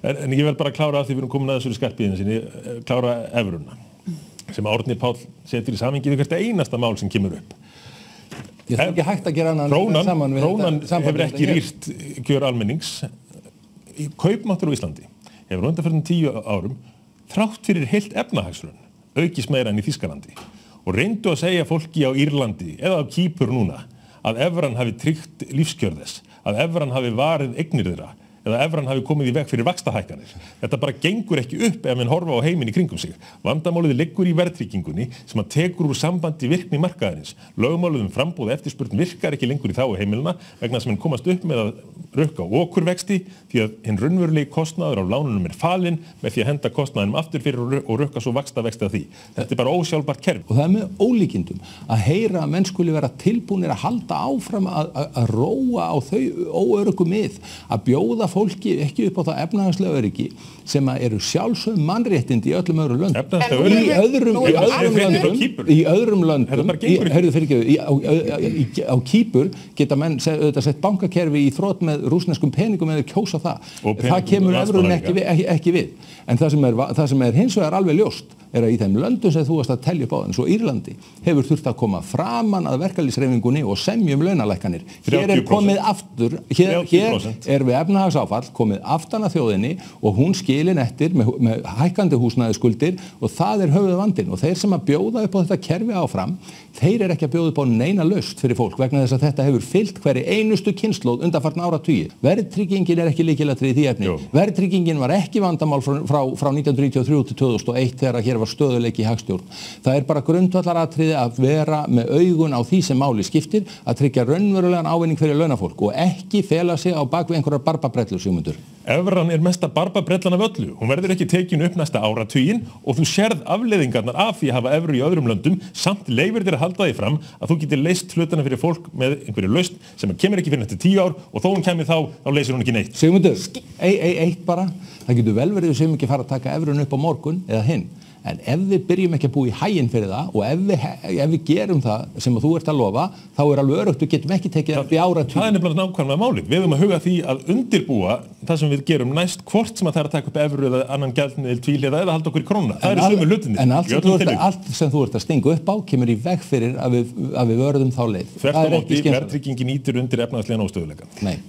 En ég vel bara klára af því við erum komin að þessu skarpiðin sinni, klára evruna, sem Árni Páll setur í samhengi við hvert einasta mál sem kemur upp. Ég þarf ekki hægt að gera annan saman við Krónan hefur ekki rýrt kjör almennings. Kaupmáttur á Íslandi hefur undanfarnar 10 árum þrátt fyrir heilt efnahagshrun aukist meira en í Þýskalandi og reyndu að segja fólki á Írlandi eða á Kýpur núna að evran hafi tryggt lífskjör þess, að evran hafi varið eignir þeirra eða evran hafi komið í veg fyrir vaxtahækkanir. Þetta bara gengur ekki upp ef menn horfa á heiminn í kringum sig. Vandamálið liggur í verðtryggingunni sem að tekur úr sambandi virkni markaðarins. Lögmálið framboð og eftirspurn virkar ekki lengur í þágu heimilina vegna þess að menn komast upp með að rukka okurvexti því að hinn raunverulegi kostnaður á lánunum falinn með því að henda kostnaðinum aftur fyrir og rukka svo vaxtavexti af því. Þetta bara ósjálfbært kerfi. Og það með ólíkindum að heyra að menn skuli vera tilbúnir að halda áfram að róa á þau óöruggu mið, að bjóða fólki ekki upp á það efnahagslega öryggi sem eru sjálfsögð mannréttindi í öllum öðrum löndum. Í öðrum löndum, á Kýpur geta menn sett bankakerfi í þrot með rússneskum peningum eða kjósa það. Það kemur evrun ekki við. En það sem er hins vegar alveg ljóst er að í þeim löndum sem þú varst að telja upp á þann, svo Írlandi, hefur þurft að koma framan að verkalýðshreyfingunni og semjum launalækkanir. Hér er komið aftur, hér er við efnahagsáfall komið aftan að þjóðinni og hún skilin eftir með hækkandi húsnæðisskuldir og það er höfuðvandinn. Og þeir sem að bjóða upp á þetta kerfi áfram, þeir eru ekki að bjóða upp á neina lausn fyrir fólk vegna þess að þetta hefur fylgt hverri einustu kynslóð undanfarna áratugi. Verðtryggingin er ekki lykilatriði í því efni. Verðtryggingin var ekki vandamál frá 1993 til 2001 þegar hér var stöðuleiki í hagstjórn. Það er bara grundvallaratriði að vera með augun á því sem máli skiptir, að tryggja raunverulegan ávinning fyrir launafólk og ekki fela sig á bak við einhverjar barbabrellur, Sigmundur. Evran er mesta barbabrellan af öllu. Hún verður ekki tekin upp næsta áratuginn og þú sérð afleiðingarnar af því að hafa evru í öðrum löndum, samt leifir þér að halda því fram að þú getur leyst hlutana fyrir fólk með einhverju lausn sem kemur ekki fyrir eftir 10 ár og þó hún kemur þá leysir hún ekki neitt. Sigmundur, eitt bara, það getur vel verið sem ekki fara að taka evrun upp á morgun eða hinn. En ef við byrjum ekki að búa í haginn fyrir það og ef við gerum það sem þú ert að lofa, þá er alveg öruggt, við getum ekki tekið það í áratug. Það er nefnilega nákvæmlega málið. Við höfum að huga því að undirbúa það sem við gerum næst hvort sem að það er að taka upp evru eða annan gjaldmiðil tvíhliða eða halda okkur í krónuna. Það eru sömu hlutirnir. En allt sem þú ert að stinga upp á kemur í veg fyrir að við vörðum þá leið. Þvert á móti, verðtryggingin ýtir undir efnahagslegan óstöðugleikann.